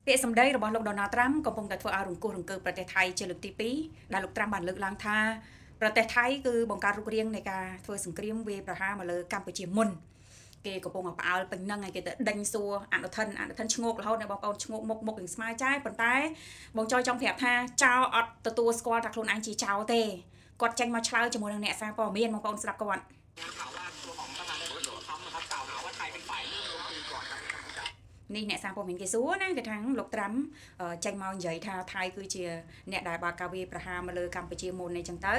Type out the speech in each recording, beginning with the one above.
ពាក្យសម្ដីរបស់លោក Donald Trump កំពុងតែធ្វើឲ្យរង្គោះរង្គើប្រទេសថៃជាលើកទី2ដែលលោក Trump បានលើកឡើងថាប្រទេសថៃគឺបង្កើតរូបរាងនៃការធ្វើសង្គ្រាមវាយប្រហារមកលើកម្ពុជាមុនគេកំពុងតែផ្អើលពេញហ្នឹងហើយគេទៅដេញសួរអនុทิនឈ្ងោករហូតដល់បងប្អូនឈ្ងោកមុខនឹងស្មើចាយប៉ុន្តែបងចង់ប្រាប់ថាចៅអត់ទទួលស្គាល់ថាខ្លួនឯងជាចៅទេគាត់ចេញមកឆ្លើយជាមួយនឹងអ្នកសារព័ត៌មានបងប្អូនស្ដាប់គាត់នេះអ្នកសារព័ត៌មានគេសួរណាគេថាលោកត្រាំចេញមកនិយាយថាថៃគឺជាអ្នកដែលបើកការវាយប្រហារមកលើកម្ពុជាមុននេះចឹងទៅ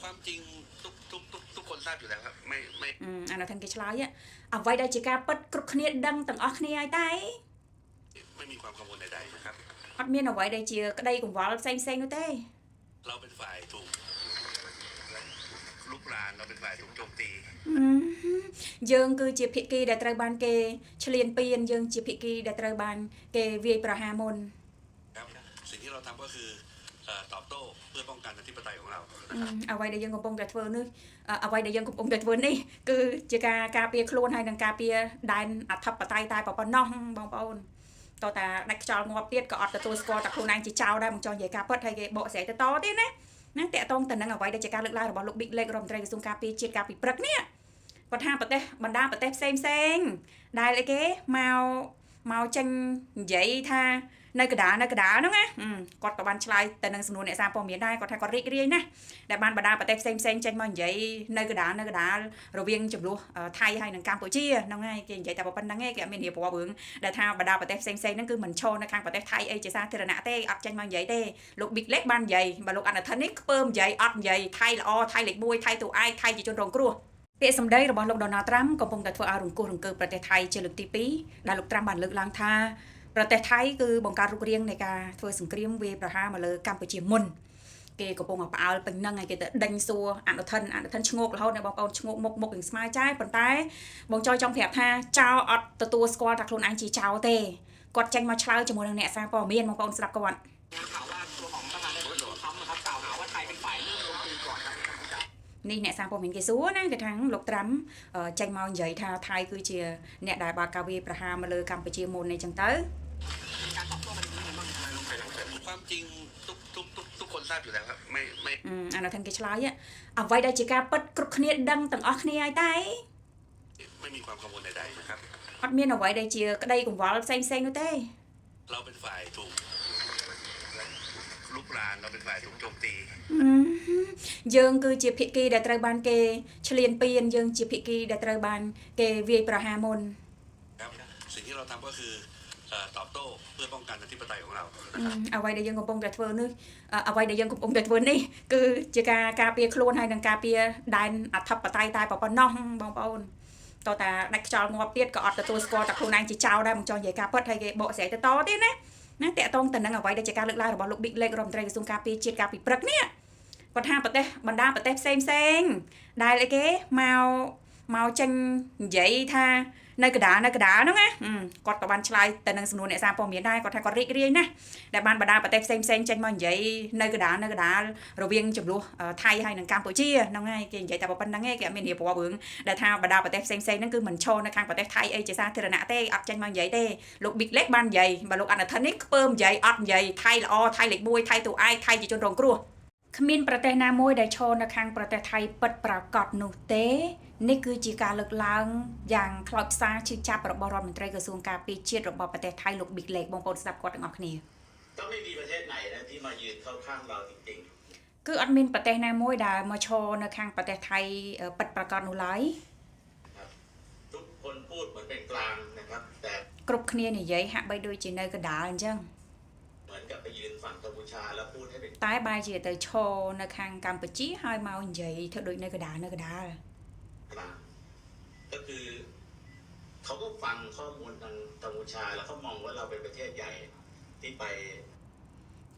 ความจริงทุกคนทราบอยู่แล้วครับไม่អានោះគេឆ្លើយអ្វីដែលជាការពិតគ្រប់គ្នាដឹងទាំងអស់គ្នាហើយតែไม่มีความกังวลใดๆนะครับអត់មានអ្វីដែលជាក្តីកង្វល់ផ្សេងនោះទេเราเป็นฝ่ายถูกลุกรานเราเป็นฝ่ายถูกโจมตีយើងគឺជាភាគីដែលត្រូវបានគេឈ្លានពានយើងជាភាគីដែលត្រូវបានគេវាយប្រហារមុនครับสิ่งที่เราทำก็คือตอบโต้เพื่อป้องกันอธิปไตยของเราអ្វីដែលយើងកំពុងតែធ្វើនេះអ្វីដែលយើងកំពុងតែធ្វើនេះគឺជាការការពារខ្លួនហើយនឹងការពារដែនអធិបតេយ្យតែប៉ុណ្ណោះបងប្អូនតោះតាដាច់ខ្យល់ងាប់ទៀតក៏អត់ទទួលស្គាល់តែខ្លួនឯងជាចៅដែរមកចង់និយាយការពិតហើយគេបកស្រាយទៅតទៀតណាតាក់ទងទៅនឹងអ្វីដែលជាការលើកឡើងរបស់លោក Big Leg រដ្ឋមន្ត្រីក្រសួងការពារជាតិកាលពីព្រឹកនេះគាត់ថាបណ្ដាប្រទេសផ្សេងដែលអីគេមកចេញនិយាយថានៅកណ្ដាលហ្នឹងណាគាត់ក៏បានឆ្លើយទៅនឹងសំណួរអ្នកសារព័ត៌មានដែរគាត់ថាគាត់រីករាយណាស់ដែលបានបណ្ដាប្រទេសផ្សេងចេញមកនិយាយនៅកណ្ដាលរវាងចំនួនថៃហើយនិងកម្ពុជាហ្នឹងហើយគេនិយាយតែប៉ុណ្្នឹងឯងគេអត់មានរៀបរាប់រឿងដែលថាបណ្ដាប្រទេសផ្សេងហ្នឹងគឺមិនឈរនៅខាងប្រទេសថៃអីជាសាធារណៈទេអត់ចេញមកនិយាយទេលោក Big Leg បាននិយាយបើលោកអនុทิននេះខ្ពើមនិយាយអត់និយាយថៃល្អថៃលេខ1ថៃទូឯកថៃជាជនរងគ្រោះពាក្យសម្ដីរបស់លោក Donald Trump កំពុងតែធ្វើឲ្យរង្គោះរង្គើប្រទេសថៃជាលើកទី2ដែលលោក Trump បានលើកឡើងថាប្រទេសថៃគឺបង្កើតរូបរាងនៃការធ្វើសង្គ្រាមវាយប្រហារមកលើកម្ពុជាមុនគេកំពុងតែផ្អើលពេញហ្នឹងហើយគេទៅដេញសួរអនុทิនឈ្ងោករហូតដល់បងប្អូនឈ្ងោកមុខនឹងស្មើចាយប៉ុន្តែបងចង់ប្រាប់ថាចៅអត់ទទួលស្គាល់ថាខ្លួនឯងជាចៅទេគាត់ចេញមកឆ្លើយជាមួយនឹងអ្នកសារព័ត៌មានបងប្អូនស្ដាប់គាត់នេះអ្នកសារព័ត៌មានគេសួរណាគេថាលោកត្រាំចេញមកនិយាយថាថៃគឺជាអ្នកដែលបើកការវាយប្រហារមកលើកម្ពុជាមុននេះចឹងទៅความจริงทุกคนทราบอยู่แล้วครับไม่អានោះគេឆ្លើយអ្វីដែលជាការពិតគ្រប់គ្នាដឹងទាំងអស់គ្នាហើយតែไม่มีความกังวลใดๆนะครับអត់មានអ្វីដែលជាក្តីកង្វល់ផ្សេងនោះទេเราเป็นฝ่ายถูกลุกรานเราเป็นฝ่ายถูกโจมตีយើងគឺជាភាគីដែលត្រូវបានគេឈ្លានពានយើងជាភាគីដែលត្រូវបានគេវាយប្រហារមុនครับสิ่งที่เราทำก็คือตอบโต้เพื่อป้องกันอธิปไตยของเราអ្វីដែលយើងកំពុងតែធ្វើនេះគឺជាការការពារខ្លួនហើយនឹងការពារដែនអធិបតេយ្យតែប៉ុណ្ណោះបងប្អូនតោះតាដាច់ខ្យល់ងាប់ទៀតក៏អត់ទទួលស្គាល់តែខ្លួនឯងជាចៅដែរមកចង់និយាយការពិតហើយគេបកស្រាយទៅតទៀតណាតាក់ទងទៅនឹងអ្វីដែលជាការលើកឡើងរបស់លោក Big Leg រដ្ឋមន្ត្រីក្រសួងការពារជាតិកាលពីព្រឹកនេះគាត់ថាបណ្ដាប្រទេសផ្សេងដែលអីគេមកចេញនិយាយថានៅកណ្ដាលហ្នឹងណាគាត់ក៏បានឆ្លើយទៅនឹងសំណួរអ្នកសារព័ត៌មានដែរគាត់ថាគាត់រីករាយណាស់ដែលបានបណ្ដាប្រទេសផ្សេងចេញមកនិយាយនៅកណ្ដាលរវាងចំនួនថៃហើយនិងកម្ពុជាហ្នឹងហើយគេនិយាយតែប៉ុណ្្នឹងឯងគេអត់មានរៀបរាប់រឿងដែលថាបណ្ដាប្រទេសផ្សេងហ្នឹងគឺមិនឈរនៅខាងប្រទេសថៃអីជាសាធារណៈទេអត់ចេញមកនិយាយទេលោក Big Leg បាននិយាយបើលោកអនុทินនេះខ្ពើមនិយាយអត់និយាយថៃល្អថៃលេខ1ថៃទូឯកថៃជាជនរងគ្រោះគ្មានប្រទេសណាមួយដែលឈរនៅខាងប្រទេសថៃពិតប្រាកដនោះទេនេះគឺជាការលើកឡើងយ៉ាងខ្លោចផ្សាឈឺចាប់របស់រដ្ឋមន្ត្រីក្រសួងការពារជាតិរបស់ប្រទេសថៃលោក Big Leg បងប្អូនស្ដាប់គាត់ទាំងអស់គ្នាก็ไม่มีประเทศไหนนะที่มายืนเข้าข้างเราจริงๆគឺអត់មានប្រទេសណាមួយដែលមកឈរនៅខាងប្រទេសថៃពិតប្រាកដនោះឡើយทุกคนพูดเหมือนเป็นกลางนะครับแต่គ្រប់គ្នានិយាយហាក់បីដូចជានៅកណ្ដាលអញ្ចឹងเหมือนกับไปยืนฝั่งกัมพูชาแล้วพูดให้เป็นតែបែរជាទៅឈរនៅខាងកម្ពុជាហើយមកនិយាយធ្វើដូចនៅកណ្ដាលก็คือเขาก็ฟังข้อมูลทางกัมพูชาแล้วเขามองว่าเราเป็นประเทศใหญ่ที่ไป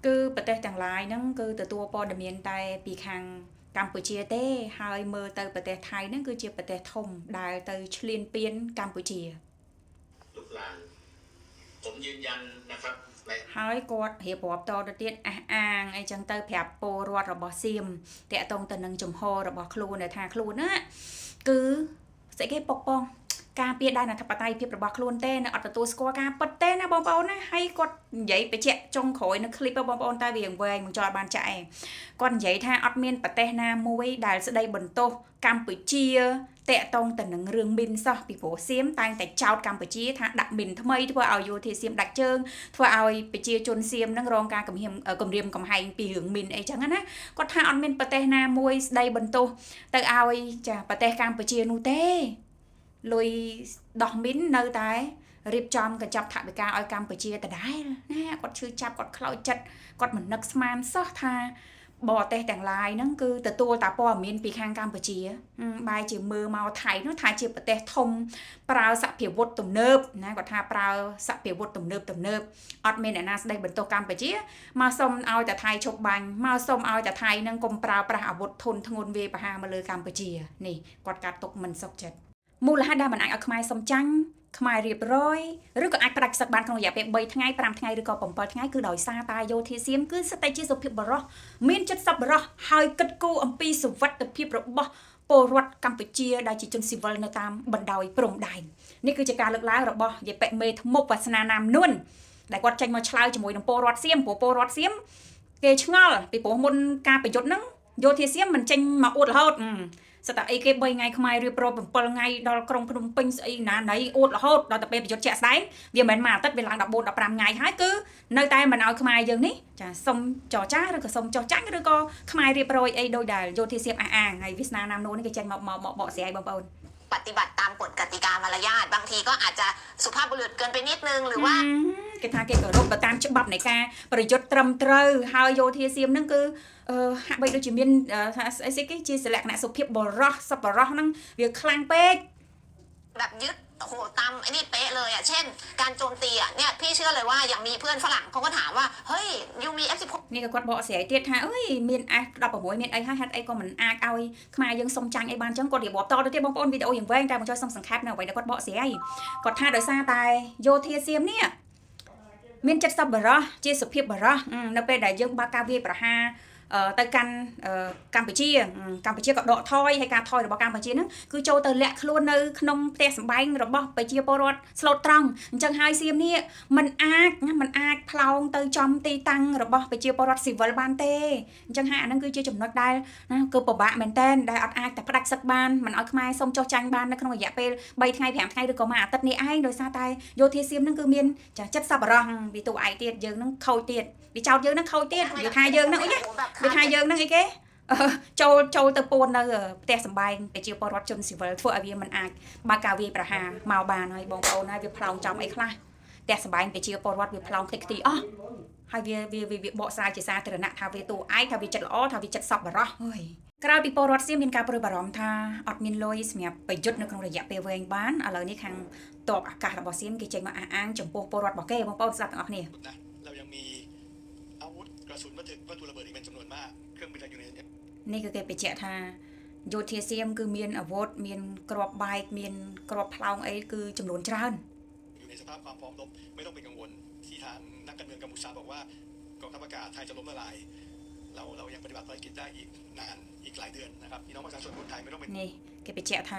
គឺប្រទេសទាំងឡាយហ្នឹងគឺទទួលព័ត៌មានតែពីខាងកម្ពុជាទេហើយមើលទៅប្រទេសថៃហ្នឹងគឺជាប្រទេសធំដែលទៅឈ្លានពានកម្ពុជាลุกลานผมยืนยันนะครับហើយគាត់រៀបរាប់តទៅទៀតអះអាងអីចឹងទៅប្រាប់ពលរដ្ឋរបស់សៀមតាក់ទងទៅនឹងចំហរបស់ខ្លួនដែលថាខ្លួនណាគឺស្អីគេពក ការពារដែនអធិបតេយ្យភាពរបស់ខ្លួនទេនៅអត់ទទួលស្គាល់ការពិតទេណាបងប្អូនណាហើយគាត់និយាយបញ្ជាក់ចុងក្រោយនៅคลิปបងប្អូនតែវាវែងមិនចោលបានចាក់ឯងគាត់និយាយថាអត់មានប្រទេសណាមួយដែលស្ដីបន្ទោសកម្ពុជាតាក់ទងទៅនឹងរឿងមីនសោះពីព្រោះសៀមតែងតែចោទកម្ពុជាថាដាក់មីនថ្មីធ្វើឲ្យយោធាសៀមដាច់ជើងធ្វើឲ្យប្រជាជនសៀមនឹងរងការគំរាមកំហែងពីរឿងមីនអីចឹងណាគាត់ថាអត់មានប្រទេសណាមួយស្ដីបន្ទោសទៅឲ្យចាប្រទេសកម្ពុជានោះទេលុយដោះមីននៅតែរៀបចំកញ្ចប់ថវិកាឲ្យកម្ពុជាដដែលណាគាត់ឈឺចាប់គាត់ខ្លោចចិត្តគាត់មិននឹកស្មានសោះថាបរទេសទាំងឡាយហ្នឹងគឺទទួលតាព័ត៌មានពីខាងកម្ពុជាបែរជាមើលមកថៃនោះថាជាប្រទេសធំប្រើសភាវុធទំនើបណាគាត់ថាប្រើសភាវុធទំនើបអត់មានអ្នកណាស្ដីបន្ទោសកម្ពុជាមកសុំឲ្យតែថៃឈប់បាញ់មកសុំឲ្យតែថៃហ្នឹងកុំប្រើប្រាស់អាវុធធនធ្ងន់វាយប្រហារមកលើកម្ពុជានេះគាត់កាត់ទុកមិនសុខចិត្តមូលហេតុដែលមិនអាចឲ្យខ្មែរសុំចាញ់ខ្មែររៀបរយឬក៏អាចផ្ដាច់សឹកបានក្នុងរយៈពេល3ថ្ងៃ5ថ្ងៃឬក៏7ថ្ងៃគឺដោយសារតែយោធាសៀមគឺសិតតែជាសុភាពបរោះមានចិត្តសប្បុរសហើយគិតគូរអំពីសុវត្ថិភាពរបស់ពលរដ្ឋកម្ពុជាដែលជាជនស៊ីវិលនៅតាមបណ្ដោយព្រំដែននេះគឺជាការលើកឡើងរបស់យាយប៉ែមេធ្មប់វាសនាណាមនួនដែលគាត់ចេញមកឆ្លើយជាមួយនឹងពលរដ្ឋសៀមព្រោះពលរដ្ឋសៀមគេឆ្ងល់ពីព្រោះមុនការប្រយុទ្ធហ្នឹងយោធាសៀមមិនចេញមកអួតរហូតស្តាអីគេ3ថ្ងៃខ្មែររៀបរាប់7ថ្ងៃដល់ក្រុងភ្នំពេញស្អីណាណីអួតរហូតដល់ទៅពេលប្រយុទ្ធជាក់ស្ដែងវាមិនមែនមួយអាទិត្យវាឡើង14 15ថ្ងៃហើយគឺនៅតែមិនឲ្យខ្មែរយើងនេះចាសុំចរចាឬក៏សុំចោះចាញ់ឬក៏ខ្មែររៀបរយអីដោយដែលយោធាសៀមអះអាងហើយវាសនាណាមនោះនេះគេចេញមកបកស្រាយបងប្អូនปฏิบัติตามกฎกติกามารยาทบางทีก็อาจจะสุภาพบุรุษเกินไปนิดนึงหรือว่าគេថាគេគោរពទៅតាមច្បាប់នៃការប្រយុទ្ធត្រឹមត្រូវហើយយោធាសៀមហ្នឹងគឺហាក់បីដូចជាមានអីគេជាលក្ខណៈសុភាពបរោះសប្បុរសហ្នឹងវាខ្លាំងពេកแบบยึดโหตามไอ้นี่เป๊ะเลยอ่ะเช่นการโจมตีอ่ะเนี่ยพี่เชื่อเลยว่าอย่างมีเพื่อนฝรั่งเขาก็ถามว่าเฮ้ยยูมี F16 នេះក៏គាត់បកស្រាយទៀតថាអើយមាន F16 មានអីហើយហេតុអីក៏មិនអាចឲ្យខ្មែរយើងសុំចាញ់អីបានចឹងគាត់រៀបរាប់តទៅទៀតបងប្អូនវីដេអូយ៉ាងវែងតែមកជួយសុំសង្ខេបនៅអ្វីដែលគាត់បកស្រាយគាត់ថាដោយសារតែយោធាសៀមនេះមានចិត្តសប្បុរសជាសុភាពបរោះនៅពេលដែលយើងបើកការវាយប្រហារទៅកាន់កម្ពុជាក៏ដកថយហើយការថយរបស់កម្ពុជាហ្នឹងគឺចូលទៅលាក់ខ្លួននៅក្នុងផ្ទះសម្បែងរបស់ប្រជាពលរដ្ឋស្លូតត្រង់អញ្ចឹងហើយសៀមនេះมันអាចផ្លោងទៅចំទីតាំងរបស់ប្រជាពលរដ្ឋស៊ីវិលបានទេអញ្ចឹងហើយអាហ្នឹងគឺជាចំណុចដែលគឺពិបាកមែនតើដែលអត់អាចតែផ្ដាច់សឹកបានមិនឲ្យខ្មែរសុំចុះចាញ់បាននៅក្នុងរយៈពេល3ថ្ងៃ5ថ្ងៃឬក៏មួយអាទិត្យនេះឯងដោយសារតែយោធាសៀមហ្នឹងគឺមានចិត្តសប្បុរសវាទូឯងទៀតយើងហ្នឹងខូចទៀតវាចោតយើងហ្នឹងខូចទៀតវាថាយើងហ្នឹងអីវាថាយើងហ្នឹងអីគេចូលទៅពួននៅផ្ទះសម្បែងប្រជាពលរដ្ឋជនស៊ីវិលធ្វើឲ្យវាមិនអាចបើកការវាយប្រហារមកបានហើយបងប្អូនហើយវាផ្លោងចំអីខ្លះផ្ទះសម្បែងប្រជាពលរដ្ឋវាផ្លោងខ្ទេចខ្ទីអស់ហើយវាបកស្រាយជាសាធារណៈថាវាតួឯងថាវាចិត្តល្អថាវាចិត្តសប្បុរសហើយក្រោយពីពលរដ្ឋសៀមមានការព្រួយបារម្ភថាអត់មានលុយសម្រាប់ប្រយុទ្ធនៅក្នុងរយៈពេលវែងបានឥឡូវនេះខាងតបអាកាសរបស់សៀមគេចេញមកអះអាងចំពោះពលរដ្ឋរបស់គេបងប្អូនស្ដាប់ទាំងអស់គ្នាเรายังมีอาวุธกระสุนวัตถุระเบิดอีกเป็นจำนวนมากเครื่องบินอยู่ในនេះគឺគេបញ្ជាក់ថាយោធាសៀមគឺមានអាវុធមានគ្រាប់បែកមានគ្រាប់ផ្លោងអីគឺចំនួនច្រើនอยู่ในสภาพความพร้อมรบไม่ต้องเป็นกังวลที่ทางนักการเมืองกัมพูชาบอกว่ากองทัพอากาศไทยจะล้มละลายเรายังปฏิบัติภารกิจได้อีกนานอีกหลายเดือนนะครับพี่น้องประชาชนคนไทยไม่ต้องเป็นនេះគេបញ្ជាក់ថ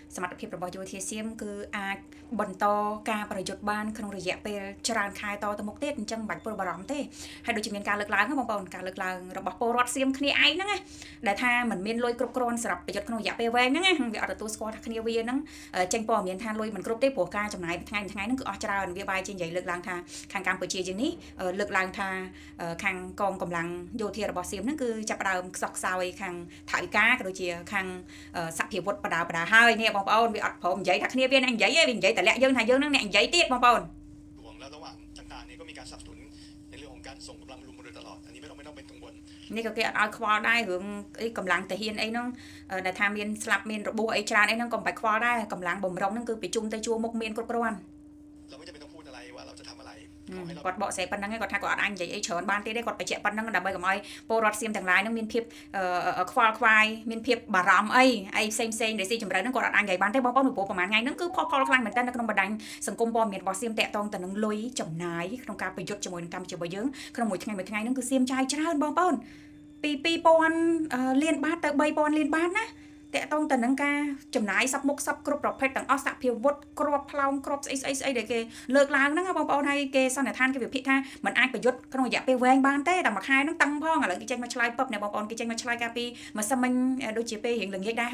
ាសមត្ថភាពរបស់យោធាសៀមគឺអាចបន្តការប្រយុទ្ធបានក្នុងរយៈពេលច្រើនខែតទៅមុខទៀតអញ្ចឹងមិនបាច់ព្រួយបារម្ភទេហើយដូចជាមានការលើកឡើងបងប្អូនការលើកឡើងរបស់ពលរដ្ឋសៀមគ្នាឯងហ្នឹងណាដែលថាมันមានលុយគ្រប់គ្រាន់សម្រាប់ប្រយុទ្ធក្នុងរយៈពេលវែងហ្នឹងវាអត់ទទួលស្គាល់ថាគ្នាវាហ្នឹងចេញព័ត៌មានថាលុយមិនគ្រប់ទេព្រោះការចំណាយថ្ងៃហ្នឹងគឺអស់ច្រើនវាបែរជានិយាយលើកឡើងថាខាងកម្ពុជាយើងនេះលើកឡើងថាខាងកងកម្លាំងយោធារបស់សៀមហ្នឹងគឺចាប់ផ្ដើមខ្សោះខ្សោយខាងថវិកាក៏ដូចជាខាងសភាវុធបដាហើយនេះបងប្អូនវាអត់ព្រមនិយាយថាគ្នាវាអ្នកនិយាយឯងវានិយាយតែលាក់យើងថាយើងនឹងអ្នកនិយាយទៀតបងប្អូនหลวงแล้วระหว่างต่างๆนี่ก็มีการสนับสนุนในเรื่องของการส่งกำลังบำรุงมาโดยตลอดอันนี้ไม่ต้องเป็นกังวลនេះក៏គេអត់ឲ្យខ្វល់ដែររឿងអីកម្លាំងតាហ៊ានអីហ្នឹងដែលថាមានស្លាប់មានរបួសអីច្រើនអីហ្នឹងក៏មិនបាច់ខ្វល់ដែរកម្លាំងបំរុងហ្នឹងគឺប្រជុំទៅជួមុខមានគ្រប់គ្រាន់เราไม่จำเป็นต้องพูดอะไรว่าเราจะทำอะไรគាត់បកស្រាយប៉ុណ្្នឹងឯងគាត់ថាគាត់អត់អាចនិយាយអីច្រើនបានទេគាត់បញ្ជាក់ប៉ុណ្្នឹងដើម្បីកុំឲ្យពលរដ្ឋសៀមទាំងឡាយហ្នឹងមានភាពខ្វល់ខ្វាយមានភាពបារម្ភអីផ្សេងដែលស៊ីចម្រៅហ្នឹងគាត់អត់អាចនិយាយបានទេបងប្អូនព្រោះប្រហែលថ្ងៃហ្នឹងគឺផលខ្លាំងមែនតើនៅក្នុងបណ្ដាញសង្គមព័ត៌មានរបស់សៀមតាក់ទងទៅនឹងលុយចំណាយក្នុងការប្រយុទ្ធជាមួយនឹងកម្ពុជារបស់យើងក្នុងមួយថ្ងៃហ្នឹងគឺសៀមចាយច្រើនបងប្អូនពី2000លានបាតទៅ3000លានបាតណា តកតងទៅនឹងការចំណាយសັບមុខសັບគ្រប់ប្រភេទទាំងអស់សហភាវុធគ្រាប់ផ្លោងគ្រាប់ស្អីដែលគេលើកឡើងហ្នឹងបងប្អូនហើយគេសន្និដ្ឋានគេវិភាគថាมันអាចប្រយុទ្ធក្នុងរយៈពេលវែងបានទេតែមួយខែហ្នឹងតឹងផងឥឡូវគេចេញមកឆ្លើយពឹបអ្នកបងប្អូនគេចេញមកឆ្លើយការពីម្សិលមិញដូចជាពេលរៀងល្ងាចដែរ